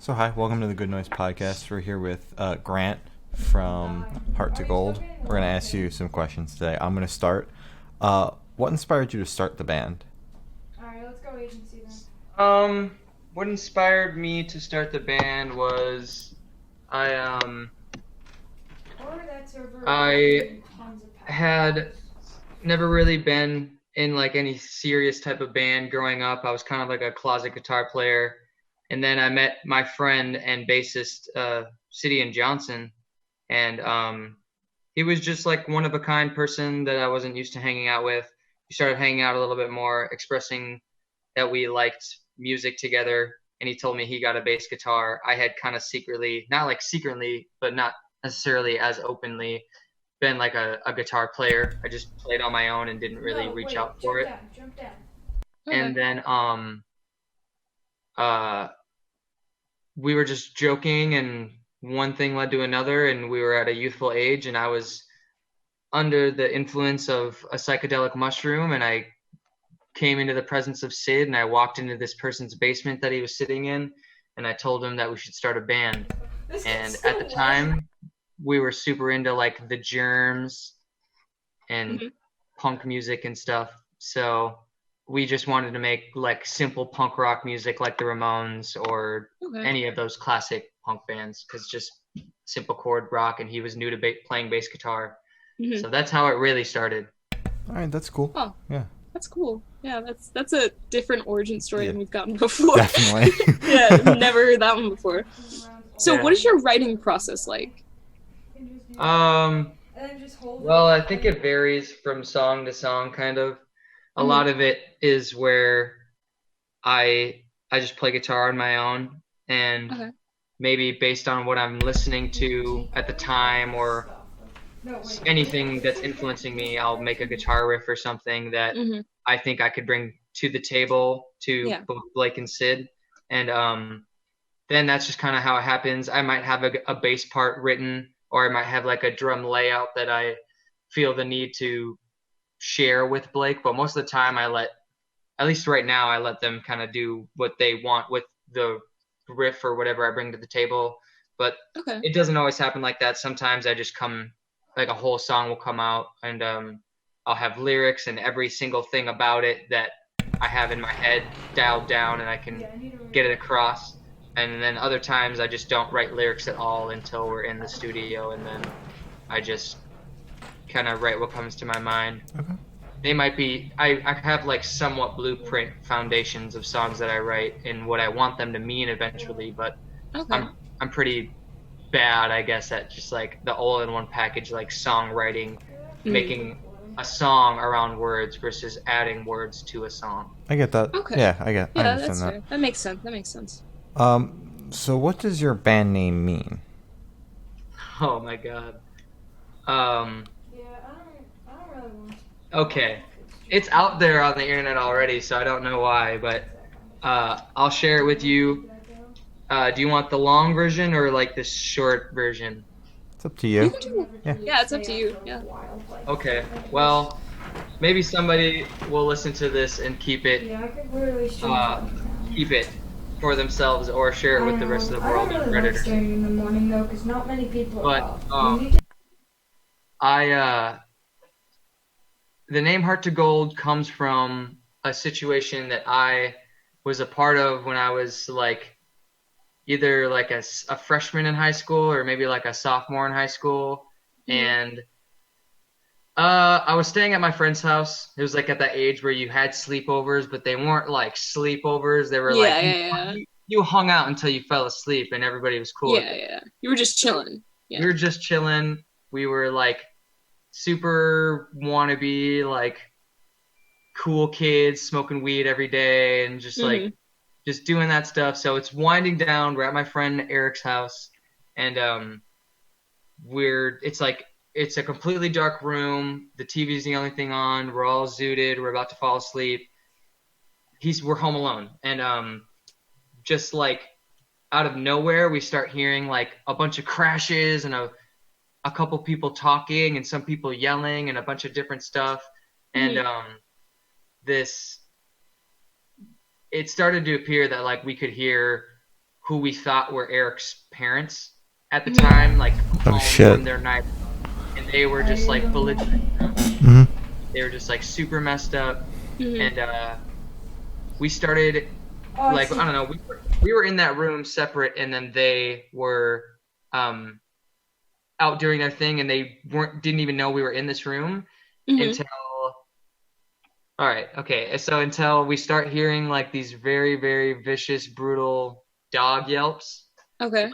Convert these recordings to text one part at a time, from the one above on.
So hi, welcome to the Good Noise Podcast. We're here with Grant from Heart to Gold. We're going to ask you some questions today. I'm going to start. What inspired you to start the band? Alright, let's go agency then. What inspired me to start the band was I Or that server. I Tons of had never really been in like any serious type of band growing up. I was kind of like a closet guitar player, and then I met my friend and bassist Sidian Johnson, and he was just like one of a kind person that I wasn't used to hanging out with. We started hanging out a little bit more, expressing that we liked music together, and he told me he got a bass guitar. I had kind of secretly, not like secretly, but not necessarily as openly, been like a guitar player. I just played on my own and didn't really reach out for it. Jump down. And then we were just joking, and one thing led to another, and we were at a youthful age, and I was under the influence of a psychedelic mushroom, and I came into the presence of Sid, and I walked into this person's basement that he was sitting in, and I told him that we should start a band. And at the time, we were super into like the Germs and punk music and stuff. So we just wanted to make like simple punk rock music like the Ramones or any of those classic punk bands, because just simple chord rock, and he was new to playing bass guitar. So that's how it really started. All right, that's cool. Oh, yeah, that's cool. Yeah, that's a different origin story than we've gotten before. Definitely. Yeah, I've never heard that one before. So Yeah. what is your writing process like? Well, I think it varies from song to song, kind of. A lot of it is where I just play guitar on my own, and maybe based on what I'm listening to at the time or anything that's influencing me, I'll make a guitar riff or something that I think I could bring to the table to both Blake and Sid. And then that's just kind of how it happens. I might have a bass part written, or I might have like a drum layout that I feel the need to share with Blake. But most of the time at least right now, I let them kind of do what they want with the riff or whatever I bring to the table. But it doesn't always happen like that. Sometimes I just like a whole song will come out, and I'll have lyrics and every single thing about it that I have in my head dialed down, and I can get it across. And then other times I just don't write lyrics at all until we're in the studio, and then I just kind of write what comes to my mind. They might be, I have like somewhat blueprint foundations of songs that I write and what I want them to mean eventually, but I'm pretty bad, I guess, at just like the all-in-one package, like songwriting, making a song around words versus adding words to a song. I get that. Yeah, I understand that's that. fair. That makes sense. So what does your band name mean? Oh my god. I don't really want. Okay. It's out there on the internet already, so I don't know why, but I'll share it with you. Do you want the long version or like the short version? It's up to you. Yeah, it's up to you. Yeah. Okay. Well, maybe somebody will listen to this and keep it Yeah, I could literally keep it for themselves or share it with the rest of the world on I don't really like Reddit. starting in the morning though, because not many people But are up. the name Heart to Gold comes from a situation that I was a part of when I was like either like a freshman in high school or maybe like a sophomore in high school. And I was staying at my friend's house. It was like at that age where you had sleepovers, but they weren't like sleepovers. They were you hung out until you fell asleep, and everybody was cool. Yeah. You were just chilling. Yeah. We were just chilling. We were like super wannabe, like cool kids smoking weed every day and just like just doing that stuff. So it's winding down. We're at my friend Eric's house, and it's a completely dark room. The TV's the only thing on. We're all zooted. We're about to fall asleep. We're home alone, and just like out of nowhere, we start hearing like a bunch of crashes and a couple people talking and some people yelling and a bunch of different stuff. And it started to appear that like we could hear who we thought were Eric's parents at the time, like home shit. from their night, and they were just like belligerent. Mm-hmm. They were just like super messed up, Mhm. and we started Oh, like I don't know. We were in that room separate, and then they were out doing their thing, and they didn't even know we were in this room Mhm. until. All right, okay. So until we start hearing like these very, very vicious, brutal dog yelps, Okay.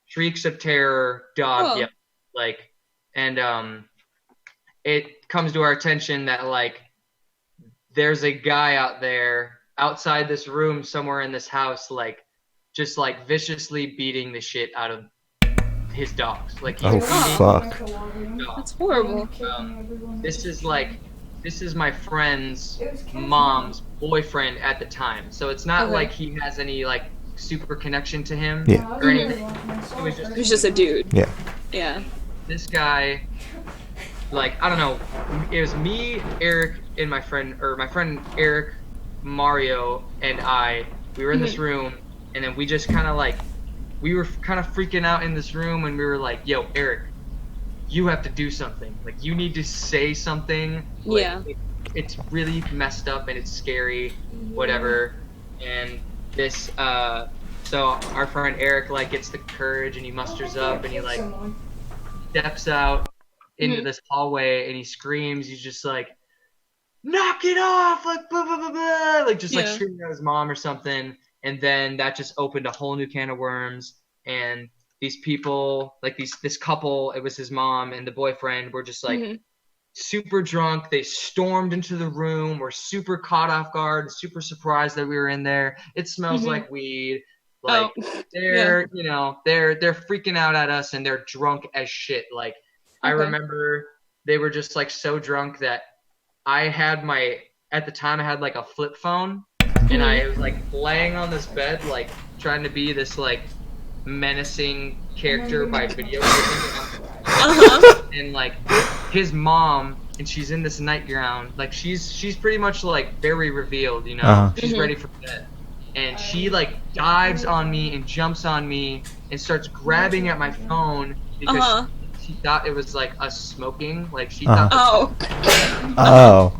shrieks of terror, dog Oh. yelps, like, and it comes to our attention that like there's a guy out there outside this room somewhere in this house, like just like viciously beating the shit out of his dogs. Like he's Oh, beating fuck. dogs. That's horrible. This is my friend's mom's boyfriend at the time, so it's not Okay. like he has any like super connection to him Yeah. or anything. It was He's just a dude. Yeah. Yeah. This guy, like I don't know, it was me, Eric, and my friend Eric, Mario, and I. We were in this room, and then we just kind of like, we were kind of freaking out in this room, and we were like, "Yo, Eric, you have to do something. Like you need to say something. Like, Yeah. it's really messed up and it's scary, whatever." And this, so our friend Eric like gets the courage and he musters up and he like steps out into this hallway and he screams. He's just like, "Knock it off!" Like blah blah blah blah, like just like Yeah. screaming at his mom or something. And then that just opened a whole new can of worms. And these people, like this couple, it was his mom and the boyfriend, were just like Mhm. super drunk. They stormed into the room. Were super caught off guard, super surprised that we were in there. It smells Mhm. like weed. Like Oh. they're, you know, they're freaking out at us and they're drunk as shit. Like I Okay. remember they were just like so drunk that at the time I had like a flip phone and I was like laying on this bed, like trying to be this like menacing character by video game. Uh-huh. And like his mom, and she's in this nightgown, like she's pretty much like very revealed, you know. Uh-huh. She's Mhm. ready for bed, and she like dives on me and jumps on me and starts grabbing at my phone because Uh-huh. she thought it was like us smoking, like she Uh-huh. thought. Oh. Oh.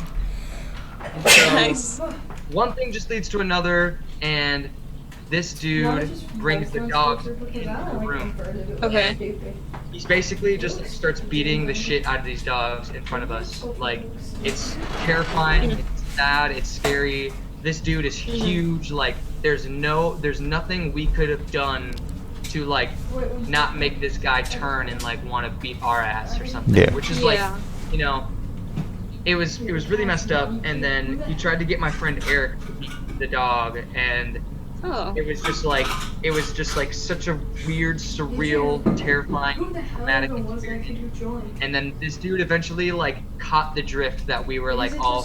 So, Nice. one thing just leads to another, and this dude brings the dogs into the room. Okay. He's basically just starts beating the shit out of these dogs in front of us. Like, it's terrifying, it's sad, it's scary. This dude is huge. Like, there's nothing we could have done to like not make this guy turn and like want to beat our ass or something. Yeah. Which is like, Yeah. you know, it was really messed up. And then he tried to get my friend Eric to beat the dog, and Oh. it was just like such a weird, surreal, terrifying, traumatic experience. And then this dude eventually like caught the drift that we were like all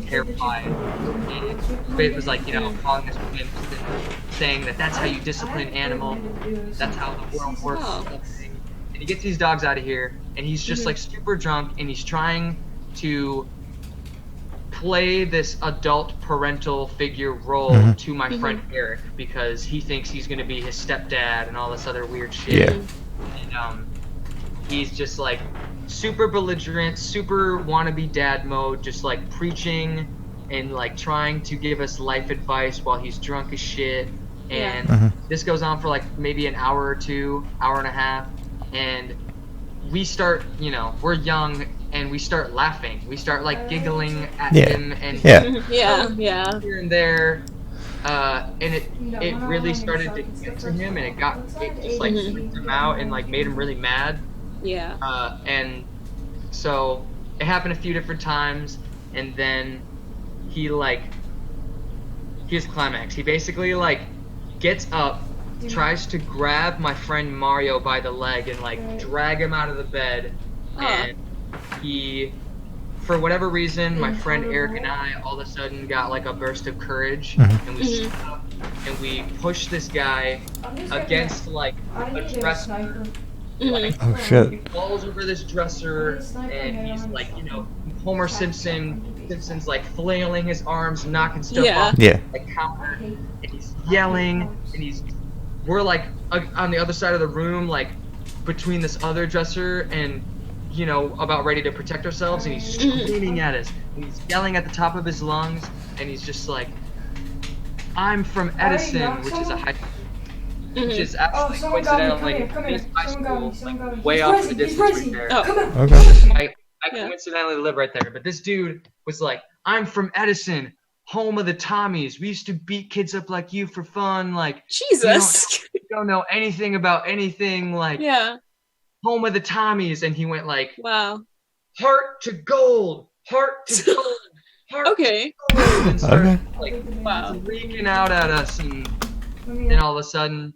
terrified. And it was like, you know, calling us wimps and saying that that's how you discipline animal, that's how the world works. Oh. And he gets these dogs out of here, and he's just like super drunk, and he's trying to play this adult parental figure role Mhm. to my friend Eric because he thinks he's gonna be his stepdad and all this other weird shit. Yeah. And he's just like super belligerent, super wannabe dad mode, just like preaching and like trying to give us life advice while he's drunk as shit. And Mhm. this goes on for like maybe an hour or two, hour and a half, and we start, you know, we're young and we start laughing. We start like giggling at Yeah. him and Yeah. Yeah. Yeah. here and there. And it really started to get to him, and it just like freaked him out and like made him really mad. Yeah. And so it happened a few different times, and then here's climax. He basically like gets up, tries to grab my friend Mario by the leg and like drag him out of the bed, and he, for whatever reason, my friend Eric and I all of a sudden got like a burst of courage, and we stood up and we pushed this guy against like a dresser. Like, Oh shit. he falls over this dresser and he's like, you know, Homer Simpson's like flailing his arms, knocking stuff Yeah. off Yeah. the counter, and he's yelling and he's we're like on the other side of the room, like between this other dresser and, you know, about ready to protect ourselves, and he's screaming at us, and he's yelling at the top of his lungs, and he's just like, "I'm from Edison," which is a high, which is actually coincidentally this high school, like, way off in the distance right there. Oh. Okay. I coincidentally live right there, but this dude was like, "I'm from Edison, home of the Tommies. We used to beat kids up like you for fun. Like, Jesus. you don't know anything about anything. Like, Yeah. home of the Tommies." And he went like, Wow. "Heart to gold, heart to gold, heart Okay. to gold," and started Okay. like Wow. freaking out at us. And then all of a sudden,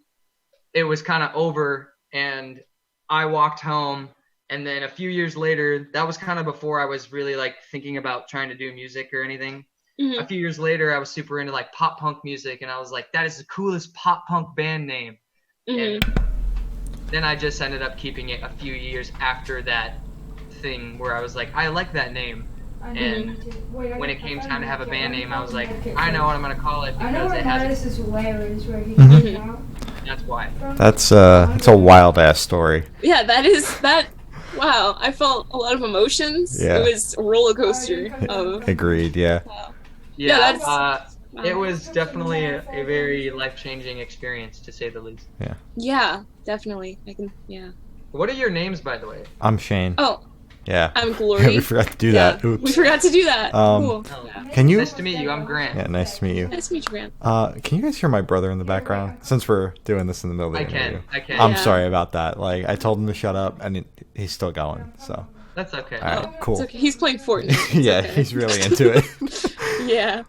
it was kind of over, and I walked home. And then a few years later, that was kind of before I was really like thinking about trying to do music or anything. Mhm. A few years later, I was super into like pop punk music, and I was like, that is the coolest pop punk band name. Mhm. And then I just ended up keeping it a few years after that thing where I was like, I like that name. And when it came time to have a band name, I was like, I know what I'm gonna call it I know because where it has Mattis is Larry's where he Mhm. came out that's why. from. That's a wild ass story. Yeah, that is that. Wow, I felt a lot of emotions. Yeah. It was a roller coaster of. Agreed. Yeah. Wow. Yeah, that's- it Wow. was definitely a very life-changing experience, to say the least. Yeah, definitely. I can. Yeah. What are your names, by the way? I'm Shane. Oh, Yeah. I'm Glory. We forgot to do Yeah, that. Oops. we forgot to do that. Um, Cool. Oh. Yeah. Can you? Nice to meet you. I'm Grant. Yeah. Nice to meet you. Nice to meet you, Grant. Can you guys hear my brother in the background? Since we're doing this in the middle of the I interview. can. I can. I'm Yeah. sorry about that. Like I told him to shut up, and he's still going. So. That's okay. All right. Oh, Cool. It's okay. He's playing Fortnite. It's Yeah. okay. He's really into it. Yeah.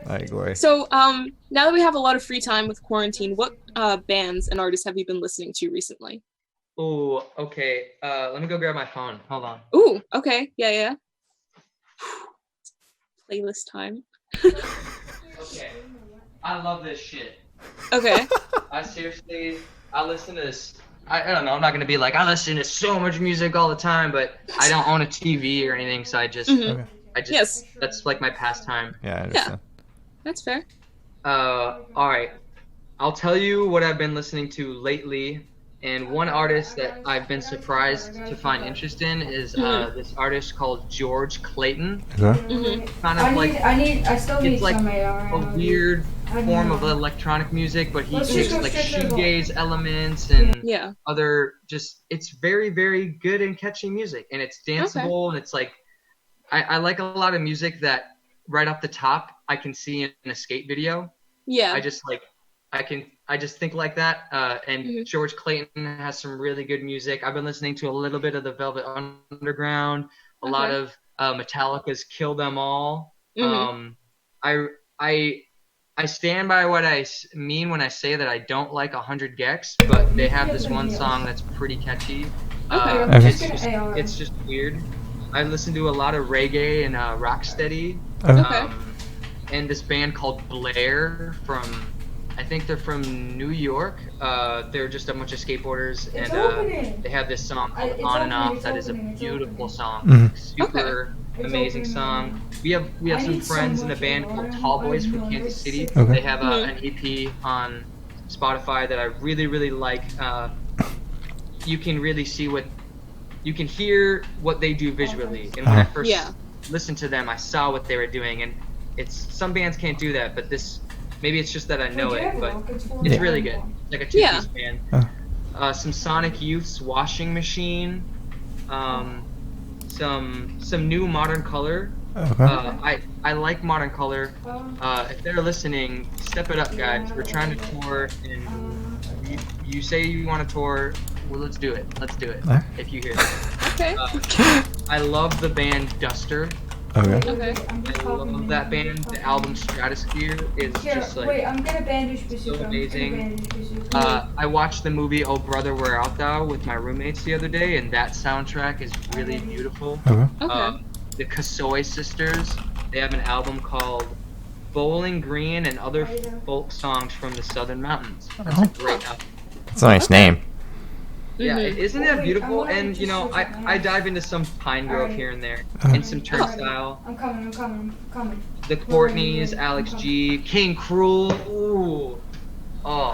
All right, Glory. So, now that we have a lot of free time with quarantine, what bands and artists have you been listening to recently? Ooh, okay. Let me go grab my phone. Hold on. Ooh, okay. Yeah, yeah. Playlist time. Okay. I love this shit. Okay. I listen to this. I don't know. I'm not gonna be like I listen to so much music all the time, but I don't own a TV or anything, so Mhm. Okay. Yes. That's like my pastime. Yeah, I understand. That's fair. All right. I'll tell you what I've been listening to lately, and one artist that I've been surprised to find interest in is this artist called George Clayton. Okay. Mhm. Kind of I still need it's like some a weird form of electronic music, but he Let's takes just go like straight to the shoegaze elements and Yeah. other it's very, very good and catchy music, and it's danceable, and it's like I like a lot of music that right off the top I can see in a skate video. Yeah. I just think like that. And Mhm. George Clayton has some really good music. I've been listening to a little bit of the Velvet Underground, a lot Okay. of Metallica's Kill Them All. Mhm. I stand by what I mean when I say that I don't like 100 Gex, but they have this one song that's pretty catchy. Okay. It's just weird. I listen to a lot of reggae and rocksteady. Okay. And this band called Blair I think they're from New York. They're just a bunch of skateboarders, It's and opening. they have this song called It's On and opening, Off that is a it's beautiful song. Mhm. Super It's amazing opening. song. We have I some need so friends in a much band water. called Tall Boys I from know, Kansas it's City. sick. Okay. They have Mhm. an EP on Spotify that I really, really like. You can really see you can hear what they do visually. And when I first Yeah. listened to them, I saw what they were doing, and some bands can't do that, but maybe it's just that I know it, but it's really good. It's like a two-piece band. Some Sonic Youth's Washing Machine, some new Modern Color. Okay. I like Modern Color. If they're listening, step it up, guys. We're trying to tour, and you say you want to tour. Well, let's do it. Let's do it. Alright. If you hear it. Okay. I love the band Duster. Okay. Okay. I love that band. The album Stratosphere is just like Wait, I'm gonna bandage bazooka. so I'm gonna amazing. bandage bazooka. I watched the movie Oh Brother Where Art Thou with my roommates the other day, and that soundtrack is really beautiful. Okay. Okay. The Kasoy Sisters, they have an album called Bowling Green and Other Folk Songs from the Southern Mountains. That's a great album. That's a nice name. Yeah, Mhm. isn't Wait, that wait, beautiful? I wanna And you just know, switch my I dive into some Pine Grove Alright. here and there, Uh-huh. and some Turnstile. I'm coming. The Courtneys, Alex G, King Cruel. Ooh. Oh,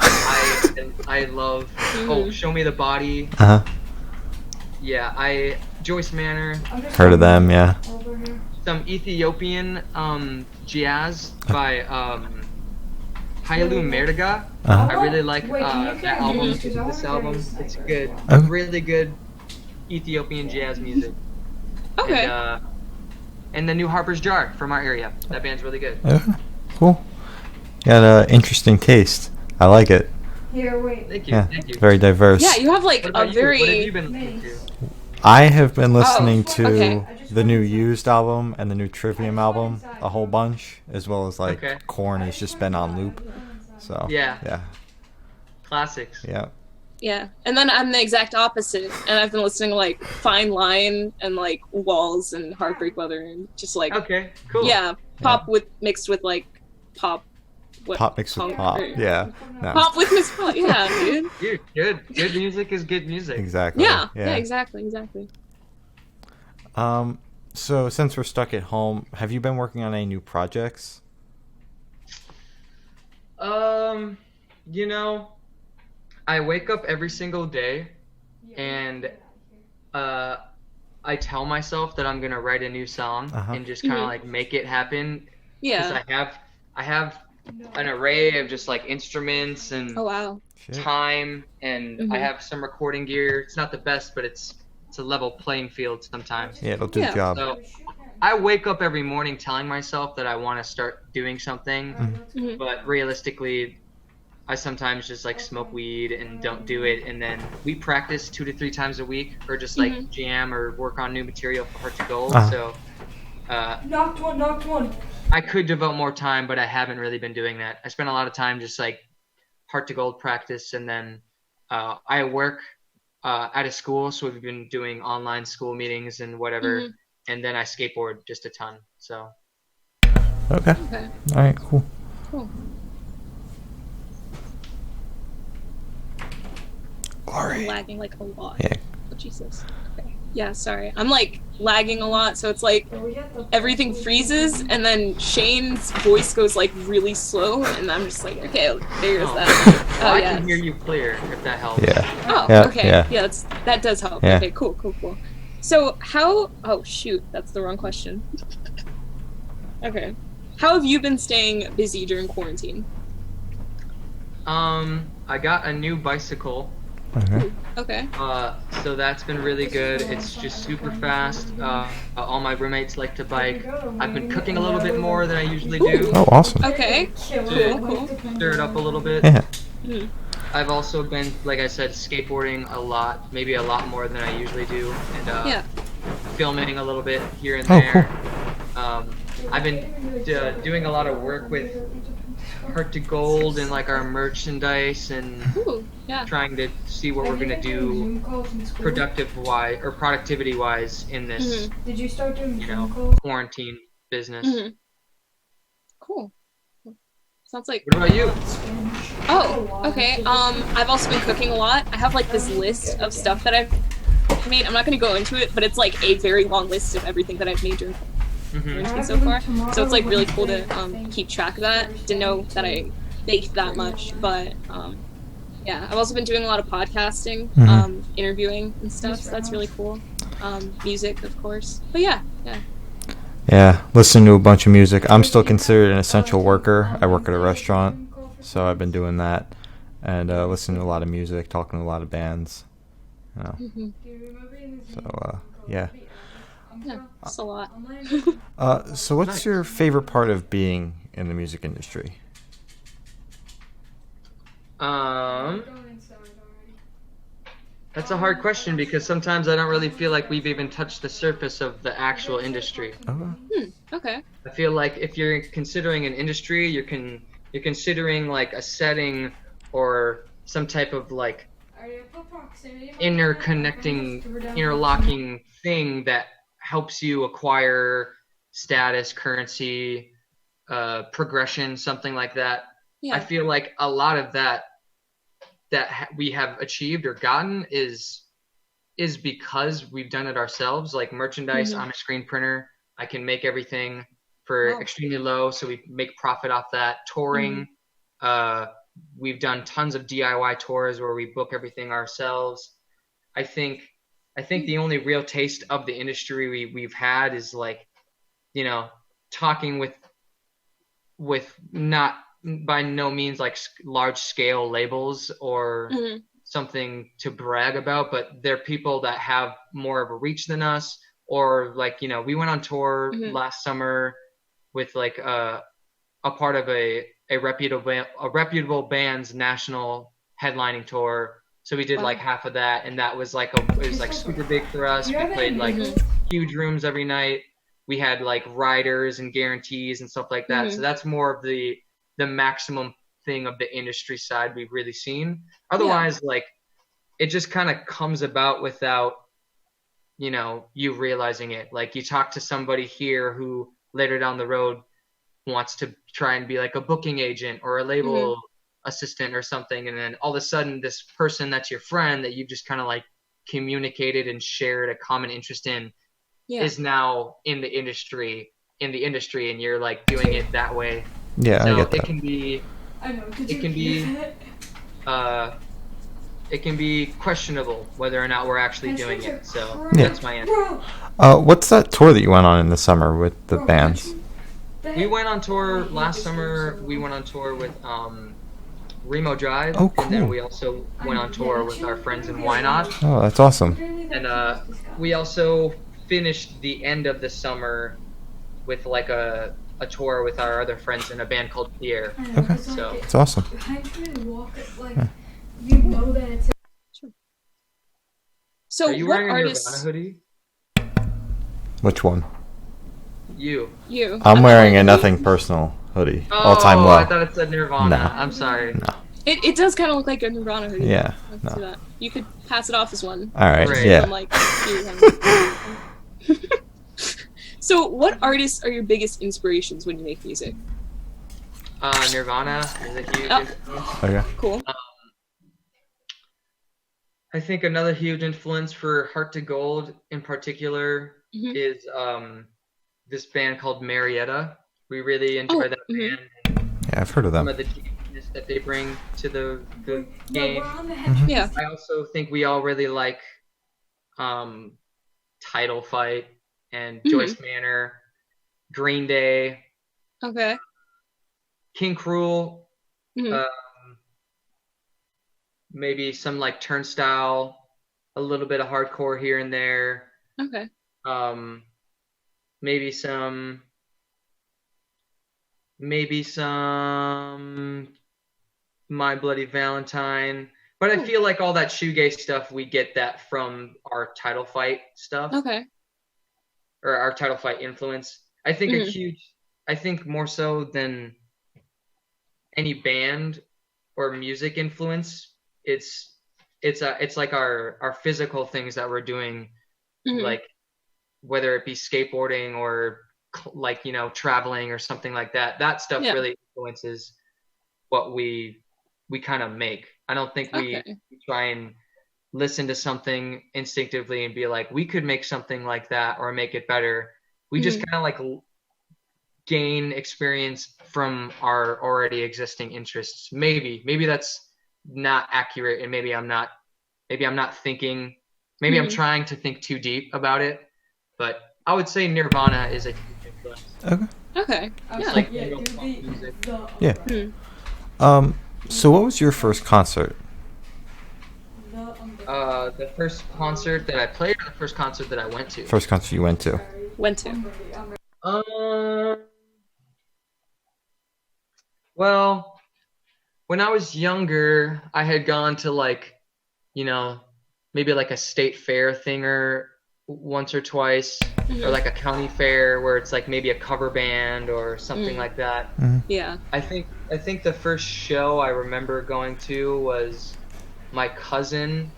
I love. Oh, Show Me the Body. Uh huh. Yeah, Joyce Manor. I'm just Heard of them? Yeah. over here. Some Ethiopian jazz by Hailu Mertiga. Uh-huh. I really like Wait, can you that carry album. these? 'Cause I wanna This carry album, this it's sniper. good. Okay. Really good Ethiopian jazz music. Okay. And the new Harper's Jar from our area. That band's really good. Okay. Cool. Got an interesting taste. I like it. Here, wait. Thank you. Yeah. Thank you. Very diverse. Yeah, you have like What a about you? What have very. you been listening to? I have been listening to okay. the new Used album and the new Trivium album a whole bunch, as well as like Okay. Korn has just been on loop. So Yeah. yeah, Classics. yeah. Yeah, and then I'm the exact opposite, and I've been listening to like Fine Line and like Walls and Heartbreak Weather and just like Okay. Cool. yeah, pop with mixed with like pop. What, Pop mixed with punk pop. or- Yeah. No. Pop with mixed pop. Yeah, dude. Dude, good. Good music is good music. Exactly. Yeah, exactly. So since we're stuck at home, have you been working on any new projects? You know, I wake up every single day and I tell myself that I'm gonna write a new song Uh-huh. and just kind of Mhm. like make it happen. Because Yeah. I have an array of just like instruments and Oh wow. Shit. time, and I Mhm. have some recording gear. It's not the best, but it's a level playing field sometimes. Yeah, it'll do Yeah. the job. So I wake up every morning telling myself that I want to start doing something, Mhm. but realistically, I sometimes just like smoke weed and don't do it. And then we practice 2 to 3 times a week, or just like Mhm. jam or work on new material for Heart to Gold. Uh-huh. So Knocked one. I could devote more time, but I haven't really been doing that. I spend a lot of time just like Heart to Gold practice, and then I work at a school, so we've been doing online school meetings and whatever. Mhm. And then I skateboard just a ton. So Okay. Okay. All right. Cool. Cool. Glory. Lagging like a lot. Yeah. Oh, Jesus. Okay. Yeah, sorry. I'm like lagging a lot, so it's like everything freezes, and then Shane's voice goes like really slow, and I'm just like, okay, there's Oh. that. well, Oh I yeah. can hear you clear if that helps. Yeah. Oh, Yeah, okay. yeah. Yeah, that does help. Yeah. Okay, cool. So how? Oh shoot, that's the wrong question. Okay. How have you been staying busy during quarantine? I got a new bicycle. Okay. Okay. So that's been really good. It's just super fast. All my roommates like to bike. I've been cooking a little bit more than I usually do. Oh, awesome. Okay. Cool. Stir it up a little bit. Yeah. Mhm. I've also been, like I said, skateboarding a lot, maybe a lot more than I usually do, and Yeah. filming a little bit here and Oh, there. I've been doing a lot of work with Heart to Gold and like our merchandise and Ooh. Yeah. trying to see what we're gonna do productivity wise in this Mhm. Did you start doing you know, Zoom calls? quarantine business. Mhm. Cool. Sounds like. What about you? Oh, okay. I've also been cooking a lot. I have like this list of stuff that I've made. I'm not gonna go into it, but it's like a very long list of everything that I've made during Hmm quarantine so far. So it's like really cool to keep track of that. Didn't know that I baked that much, but yeah. I've also been doing a lot of podcasting, Mhm. interviewing and stuff. So that's really cool. Music, of course. But yeah. Yeah. Listen to a bunch of music. I'm still considered an essential worker. I work at a restaurant, so I've been doing that and listening to a lot of music, talking to a lot of bands. You know. Mhm. So yeah. Yeah, it's a lot. So what's your favorite part of being in the music industry? That's a hard question because sometimes I don't really feel like we've even touched the surface of the actual industry. Okay. I feel like if you're considering an industry, you're considering like a setting or some type of like interlocking thing that helps you acquire status, currency, progression, something like that. Yeah. I feel like a lot of that we have achieved or gotten is because we've done it ourselves. Like merchandise, Mhm. I'm a screen printer. I can make everything for Wow. extremely low, so we make profit off that. Touring, we've done tons of DIY tours where we book everything ourselves. I think the only real taste of the industry we've had is like, you know, talking with not by no means like large scale labels or something to brag about, but they're people that have more of a reach than us. Or like, you know, we went on tour last summer with like a part of a reputable band's national headlining tour. So we did like half of that, and that was like it was like super big for us. We played like huge rooms every night. We had like riders and guarantees and stuff like that. So that's more of the maximum thing of the industry side we've really seen. Otherwise, like it just kind of comes about without, you know, you realizing it. Like you talk to somebody here who later down the road wants to try and be like a booking agent or a label assistant or something, and then all of a sudden this person that's your friend that you've just kind of like communicated and shared a common interest in is now in the industry, and you're like doing it that way. Yeah, so I get that. It can be questionable whether or not we're actually doing it. So that's my answer. What's that tour that you went on in the summer with the bands? We went on tour last summer. We went on tour with Remo Drive. Oh, cool. And then we also went on tour with our friends in Wynot. Oh, that's awesome. And we also finished the end of the summer with like a tour with our other friends in a band called Pierre. Okay. So That's awesome. So are you what wearing a artists? Nirvana hoodie? Which one? You. I'm wearing a Nothing Personal hoodie. All time low. I thought it said Nirvana. No. I'm sorry. No. It does kind of look like a Nirvana hoodie. Yeah. Let's do No. that. You could pass it off as one. All right. Right. Yeah. I'm like, so what artists are your biggest inspirations when you make music? Nirvana is a huge Oh. influence. Okay. Cool. I think another huge influence for Heart to Gold in particular is this band called Marietta. We really enjoy that band. Yeah, I've heard of Some them. of the genius that they bring to the game. Yeah. I also think we all really like Title Fight and Joyce Manor, Green Day, Okay. King Cruel, Mhm. maybe some like Turnstile, a little bit of hardcore here and there. Okay. Maybe some My Bloody Valentine. But I feel like all that shoegaze stuff, we get that from our Title Fight stuff. Okay. Or our Title Fight influence. I think I think more so than any band or music influence, it's like our physical things that we're doing, like whether it be skateboarding or like, you know, traveling or something like that. That stuff really influences what we kind of make. I don't think we try and listen to something instinctively and be like, we could make something like that or make it better. We just kind of like gain experience from our already existing interests. Maybe that's not accurate, and maybe I'm not thinking, maybe I'm trying to think too deep about it, but I would say Nirvana is a huge influence. Okay. It's Yeah. like real punk music. Yeah. So what was your first concert? The first concert that I played, or the first concert that I went to? First concert you went to? Went to. Well, when I was younger, I had gone to like, you know, maybe like a state fair thing or once or twice, or like a county fair where it's like maybe a cover band or something like that. Yeah. I think the first show I remember going to was my cousin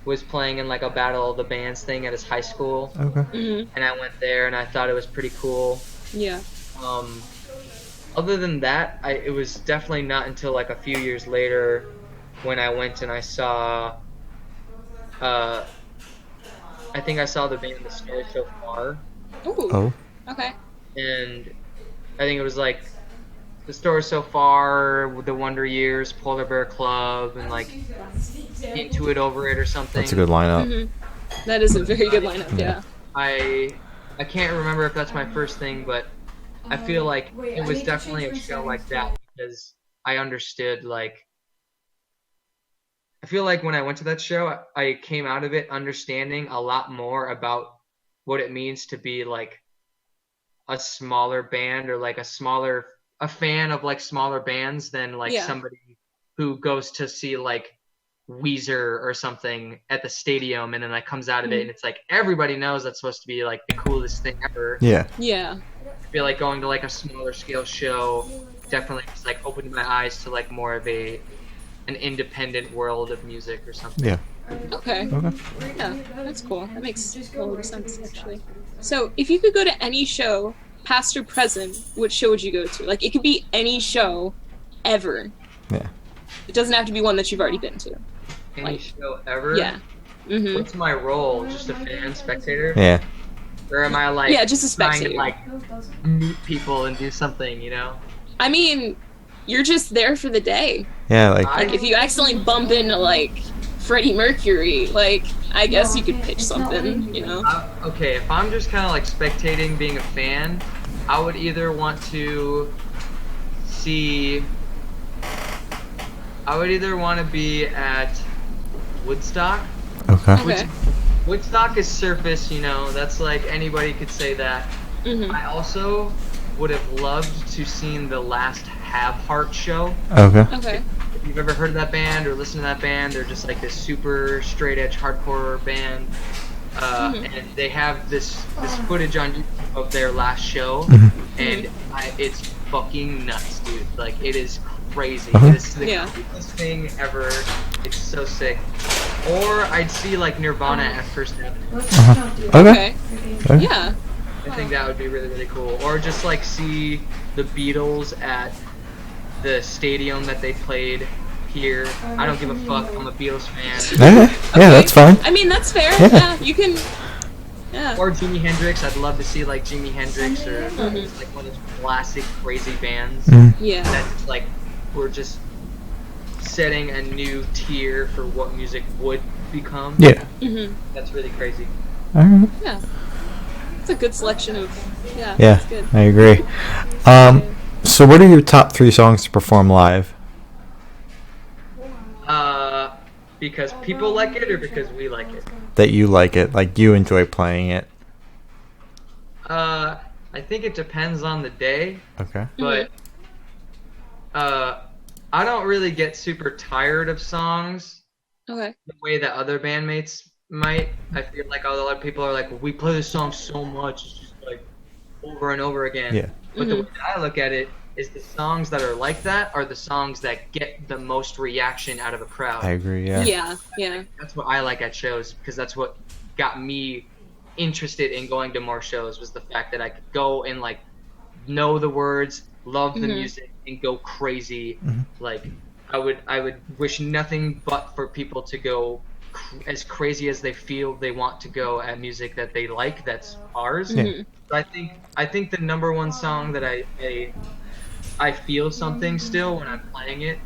was playing in like a Battle of the Bands thing at his high school. Okay. And I went there and I thought it was pretty cool. Yeah. Other than that, it was definitely not until like a few years later when I went and I saw, I think I saw the band The Stars So Far. Ooh. Oh. Okay. And I think it was like The Story So Far, The Wonder Years, Polar Bear Club, and like Into It Over It or something. That's a good lineup. That is a very good lineup. Yeah. I can't remember if that's my first thing, but I feel like it was definitely a show like that because I understood like. I feel like when I went to that show, I came out of it understanding a lot more about what it means to be like a smaller band or like a fan of like smaller bands than like somebody who goes to see like Weezer or something at the stadium and then like comes out of it and it's like everybody knows that's supposed to be like the coolest thing ever. Yeah. I feel like going to like a smaller scale show definitely just like opened my eyes to like more of an independent world of music or something. Yeah. Okay. Yeah, that's cool. That makes a lot of sense, actually. So, if you could go to any show, past or present, which show would you go to? Like, it could be any show ever. Yeah. It doesn't have to be one that you've already been to. Any show ever? Yeah. What's my role? Just a fan, spectator? Yeah. Or am I like just a spectator. trying to like meet people and do something, you know? I mean, you're just there for the day. Yeah, Like, if you accidentally bump into, like, Freddie Mercury, like, I guess you could pitch something, you know? Okay, if I'm just kind of like spectating, being a fan, I would either want to be at Woodstock. Okay. Woodstock is surface, you know, that's like anybody could say that. I also would have loved to seen the last Have Heart show. Okay. If you've ever heard of that band or listened to that band, they're just like this super straight edge hardcore band. And they have this footage on YouTube of their last show, and it's fucking nuts, dude. Like, it is crazy. This is the coolest thing ever. It's so sick. Or I'd see like Nirvana at First Avenue. Okay. Yeah. I think that would be really, really cool. Or just like see the Beatles at the stadium that they played here. I don't give a fuck. I'm a Beatles fan. Yeah, that's fine. I mean, that's fair. Yeah, you can. Yeah. Or Jimi Hendrix. I'd love to see like Jimi Hendrix or like one of those classic crazy bands. Yeah. That's like we're just setting a new tier for what music would become. Yeah. That's really crazy. Alright. Yeah. It's a good selection of. Yeah. Yeah, That's good. I agree. So what are your top 3 songs to perform live? Because people like it or because we like it? That you like it, like you enjoy playing it. I think it depends on the day. Okay. But I don't really get super tired of songs Okay. the way that other bandmates might. I feel like a lot of people are like, we play this song so much, it's just like over and over again. Yeah. But the way that I look at it is the songs that are like that are the songs that get the most reaction out of a crowd. I agree, yeah. Yeah. That's what I like at shows because that's what got me interested in going to more shows was the fact that I could go and like know the words, love the music, and go crazy. Like I would wish nothing but for people to go as crazy as they feel they want to go at music that they like. That's ours. Yeah. So I think the number one song that I feel something still when I'm playing it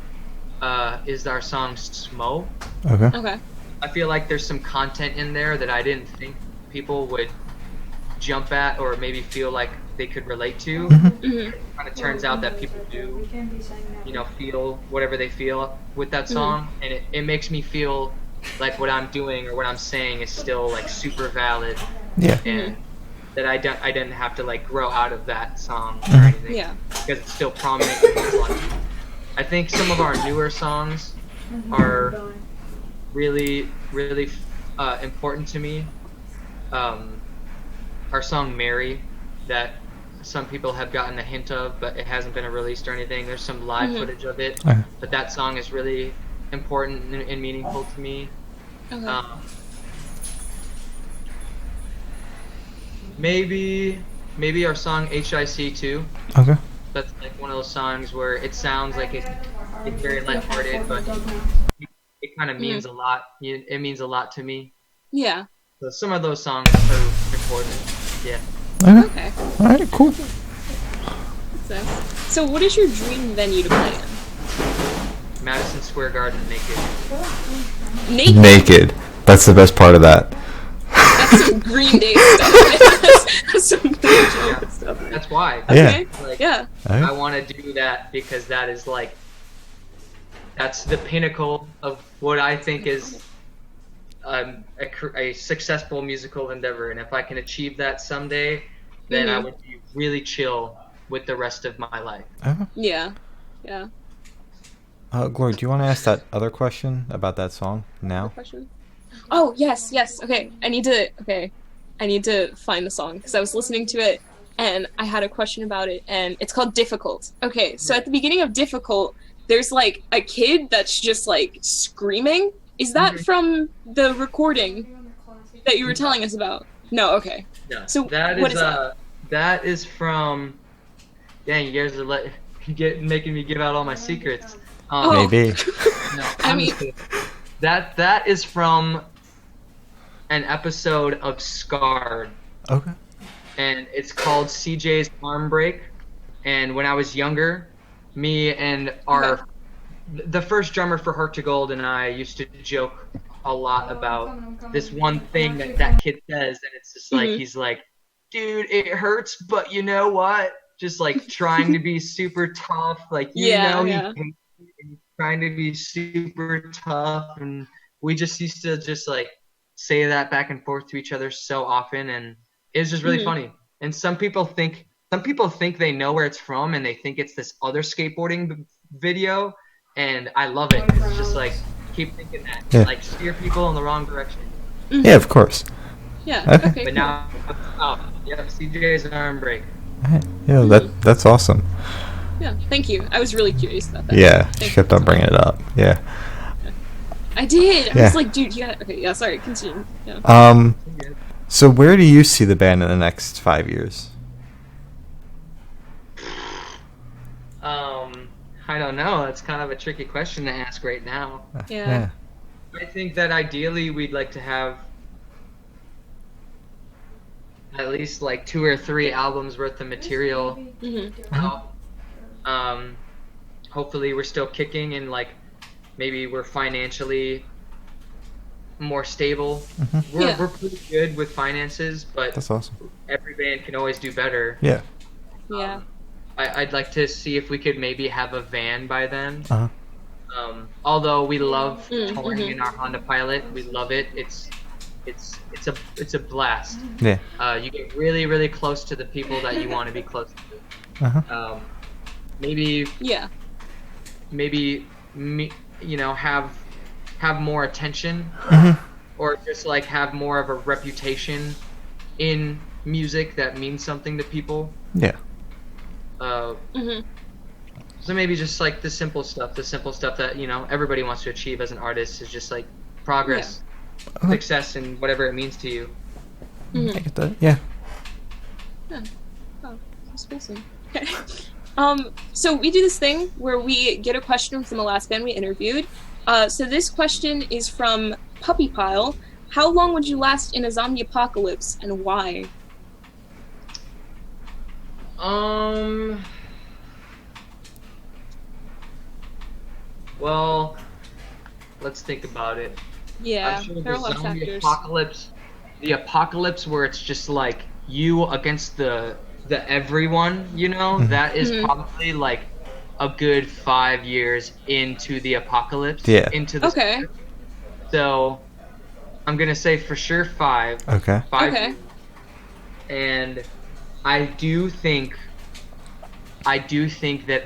is our song Smo. Okay. I feel like there's some content in there that I didn't think people would jump at or maybe feel like they could relate to. It kind of turns out that people do, you know, feel whatever they feel with that song, and it makes me feel like what I'm doing or what I'm saying is still like super valid. Yeah. And that I didn't have to like grow out of that song or anything. Yeah. Because it's still prominent. I think some of our newer songs are really, really important to me. Our song Mary, that some people have gotten a hint of, but it hasn't been released or anything. There's some live footage of it, but that song is really important and meaningful to me. Okay. Maybe our song HIC too. Okay. That's like one of those songs where it sounds like it's very lighthearted, but it kind of means a lot. It means a lot to me. Yeah. So some of those songs are important. Yeah. Okay. Okay. Alright, cool. So So what is your dream venue to play in? Madison Square Garden naked. Naked? That's the best part of that. That's some Green Day stuff. That's some Green Day stuff. That's why. Okay. Like, Yeah. I want to do that because that is like, that's the pinnacle of what I think is a successful musical endeavor. And if I can achieve that someday, then I would be really chill with the rest of my life. Yeah. Yeah. Gloria, do you want to ask that other question about that song now? Question? Oh, yes. Okay. I need to find the song because I was listening to it and I had a question about it, and it's called Difficult. Okay, so at the beginning of Difficult, there's like a kid that's just like screaming. Is that from the recording that you were telling us about? No, okay. No. So that what is is that? That is from. Dang, you guys are making me give out all my secrets. Maybe. No, I mean, that is from an episode of Scarred, Okay. and it's called CJ's Arm Break. And when I was younger, me and the first drummer for Heart to Gold and I used to joke a lot about this one thing that kid says, and it's just like he's like, dude, it hurts, but you know what? Just like trying to be super tough, like he hates me, and he's trying to be super tough, and we just used to just like say that back and forth to each other so often, and it was just really funny. And some people think they know where it's from, and they think it's this other skateboarding video, and I love it. It's just like keep thinking that, like steer people in the wrong direction. Yeah, of course. Yeah. Okay. Okay. But now, CJ's Arm Break. Yeah, that's awesome. Yeah. Thank you. I was really curious about that. Yeah, she kept on bringing it up. Yeah. I did. I Yeah. was like, dude, yeah. Okay. Yeah. Sorry. Continue. Yeah. So where do you see the band in the next 5 years? I don't know. It's kind of a tricky question to ask right now. Yeah. I think that ideally we'd like to have at least like 2 or 3 albums worth of material out. Hopefully we're still kicking and like maybe we're financially more stable. We're pretty good with finances, but That's awesome. every band can always do better. Yeah. Yeah. I'd like to see if we could maybe have a van by then. Uh-huh. Although we love touring in our Honda Pilot, we love it. It's a blast. Yeah. You get really, really close to the people that you want to be close to. Uh-huh. Maybe Yeah. have more attention, or just like have more of a reputation in music that means something to people. Yeah. So maybe just like the simple stuff that everybody wants to achieve as an artist is just like progress, success, and whatever it means to you. I get that. Yeah. Oh, that's awesome. Okay. So we do this thing where we get a question from the last band we interviewed. So this question is from Puppy Pile. How long would you last in a zombie apocalypse, and why? Well, let's think about it. Yeah, I'm sure there are a the lot of zombie factors. apocalypse where it's just like you against the everyone, that is probably like a good 5 years into the apocalypse. Yeah. Okay. So I'm gonna say for sure 5. Okay. 5 Okay. years. And I do think that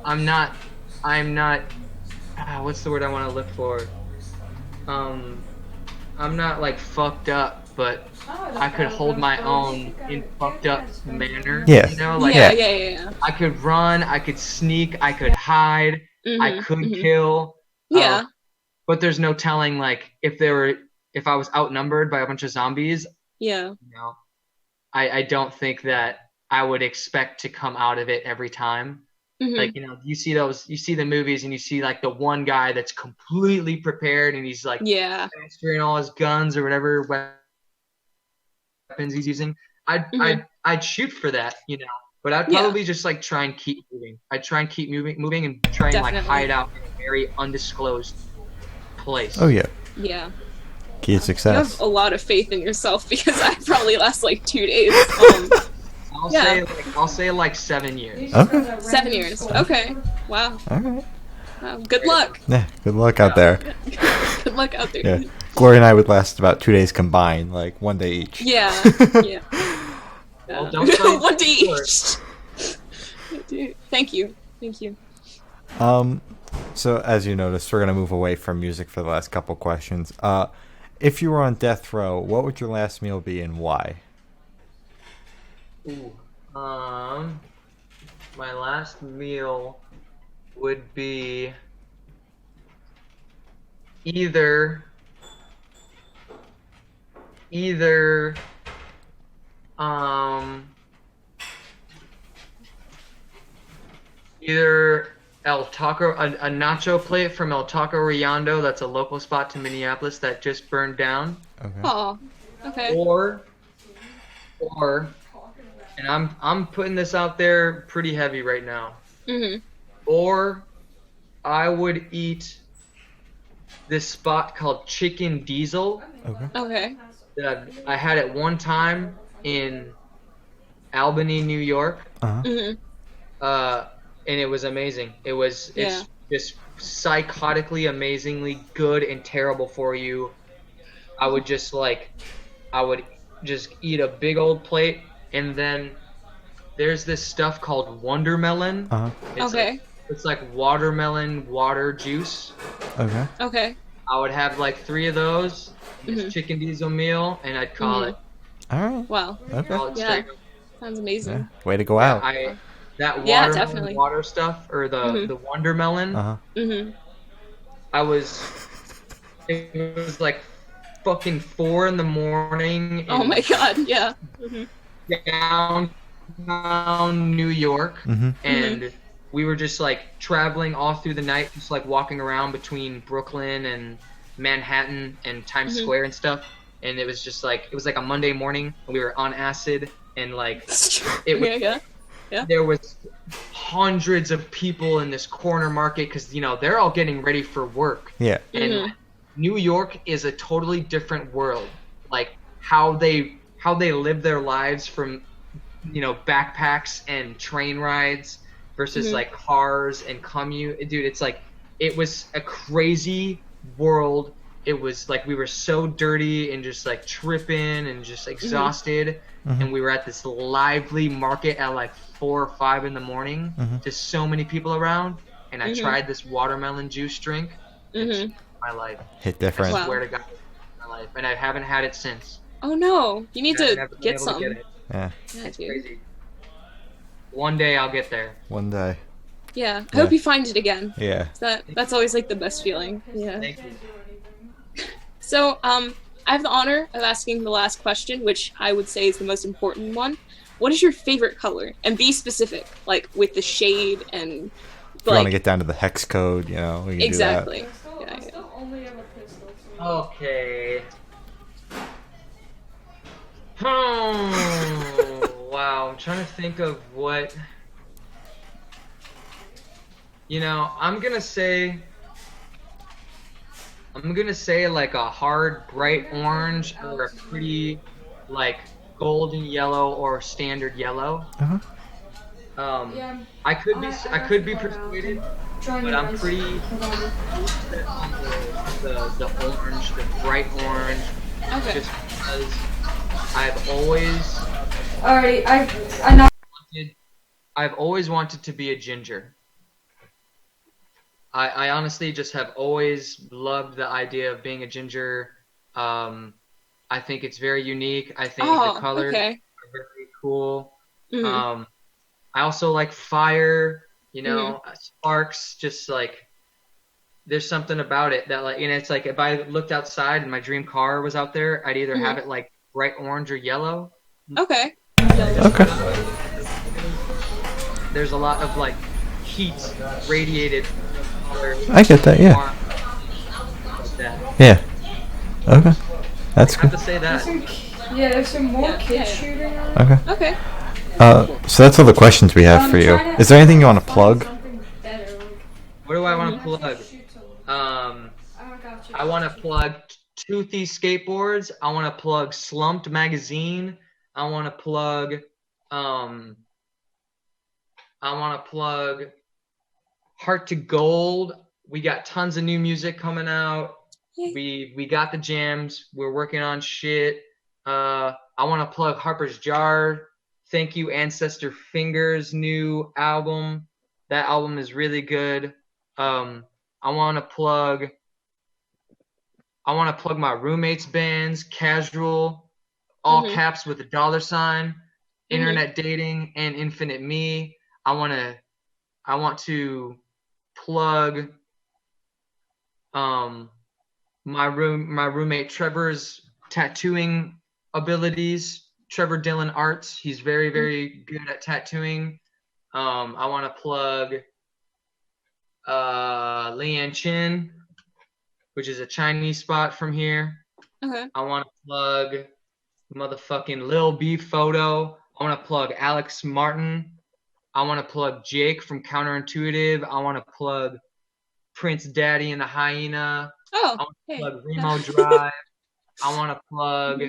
I'm not what's the word I want to look for? I'm not like fucked up, but I could hold my own in fucked up manner. Yeah. Yeah. I could run, I could sneak, I could hide, I could kill. Yeah. But there's no telling like if I was outnumbered by a bunch of zombies, Yeah. I don't think that I would expect to come out of it every time. Like, you see the movies and you see like the one guy that's completely prepared and he's like Yeah. transferring all his guns or whatever weapons he's using. I'd shoot for that, but I'd Yeah. probably just like try and keep moving. I'd try and keep moving and try and like Definitely. hide out in a very undisclosed place. Oh yeah, Yeah. key to You have success. a lot of faith in yourself because I probably last like 2 days. Yeah. I'll say like 7 years. Okay. 7 years. Okay. Wow. All right. Wow. Good luck. Yeah. Good luck out there. Good luck out there. Yeah. Gloria and I would last about 2 days combined, like 1 day each. Yeah. Yeah. Well, don't try and One day do it. each. Dude, thank you. Thank you. So as you noticed, we're gonna move away from music for the last couple questions. If you were on death row, what would your last meal be and why? Ooh. My last meal would be either either El Taco, a nacho plate from El Taco Riondo, that's a local spot to Minneapolis that just burned down, Okay. Oh. Okay. or and I'm putting this out there pretty heavy right now. Mhm. Or I would eat this spot called Chicken Diesel Okay. Okay. that I had at one time in Albany, New York, Uh-huh. Mhm. and it was amazing. It's Yeah. just psychotically amazingly good and terrible for you. I would just eat a big old plate, and then there's this stuff called Wondermelon. Uh-huh. Okay. It's like watermelon water juice. Okay. Okay. I would have like 3 of those, this Mhm. chicken diesel meal, and I'd call Mhm. it. All right. Wow. Okay. Call it Yeah. straight up. Sounds Yeah. amazing. Way to go out. That Yeah, watermelon definitely. water stuff, or the Mhm. the Wondermelon. Uh-huh. Mhm. It was like fucking 4 in the morning. Oh in my god. Yeah. Mhm. downtown New York, Mm-hmm. and we were just like traveling all through the night, just like walking around between Brooklyn and Manhattan and Times Mhm. Square and stuff. And it was like a Monday morning, and we were on acid, and like It was- Yeah. there was hundreds of people in this corner market because they're all getting ready for work. Yeah. And Mhm. New York is a totally different world. Like how they live their lives from backpacks and train rides versus Mhm. like cars and commute. Dude, it's like it was a crazy world. It was like we were so dirty and just like tripping and just exhausted. Mhm. And we were at this lively market at like 4 or 5 in the morning. Mhm. Just so many people around. And I Mhm. tried this watermelon juice drink. Mhm. My life. Hit I different. Wow. swear to God, my life. And I haven't had it since. Oh no. You need I've to never been get able some. get it. Yeah. Yeah, It's dude. crazy. One day I'll get there. One day. Yeah. I Yeah. hope you find it again. Yeah. That's always like the best feeling. Yeah. Thank you. So, I have the honor of asking the last question, which I would say is the most important one. What is your favorite color? And be specific, like with the shade and If you want to like get down to the hex code, we can exactly. do Yeah, yeah. only have a pistol. Okay. Wow. I'm trying to think of what. I'm gonna say like a hard bright orange or a pretty like golden yellow or standard yellow. that. Yeah, I could be persuaded, but I'm pretty set on the orange, the bright orange, Okay. just because I've always alrighty. I knocked. wanted to be a ginger. I honestly just have always loved the idea of being a ginger. I think it's very unique. I think the colors okay. are very cool. Mhm. I also like fire, Mm-hmm. sparks, just like there's something about it that like, it's like if I looked outside and my dream car was out there, I'd either Mm-hmm. have it like bright orange or yellow. Okay. Okay. There's a lot of like heat radiated color. I get that, yeah. Like that. Yeah. Okay. That's I have good. to say that. Yeah, there's some more Yeah, kids yeah. shooting on. Okay. Okay. So that's all the questions we have for you. Is there anything you want to plug? What do I want to plug? I want to plug Toothy Skateboards. I want to plug Slumped Magazine. I want to plug Heart to Gold. We got tons of new music coming out. Yay. We got the jams. We're working on shit. I want to plug Harper's Jar. Thank You Ancestor Fingers new album. That album is really good. I want to plug my roommate's bands, Casual, all caps with a $, Internet Dating, and Infinite Me. I want to plug my roommate Trevor's tattooing abilities. Trevor Dillon Arts. He's very, very good at tattooing. I want to plug Lian Chin, which is a Chinese spot from here. Okay. I want to plug motherfucking Lil B Photo. I want to plug Alex Martin. I want to plug Jake from Counterintuitive. I want to plug Prince Daddy and the Hyena. Oh. I want to Hey. plug Remo Drive. I want to plug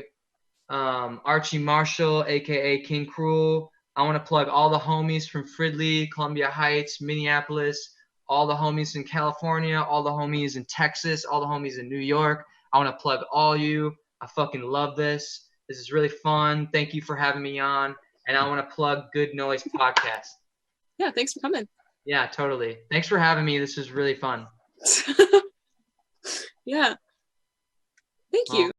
Archie Marshall, aka King Cruel. I want to plug all the homies from Fridley, Columbia Heights, Minneapolis, all the homies in California, all the homies in Texas, all the homies in New York. I want to plug all you. I fucking love this. This is really fun. Thank you for having me on. And I want to plug Good Noise Podcast. Yeah, thanks for coming. Yeah, totally. Thanks for having me. This was really fun. Yeah. Thank you.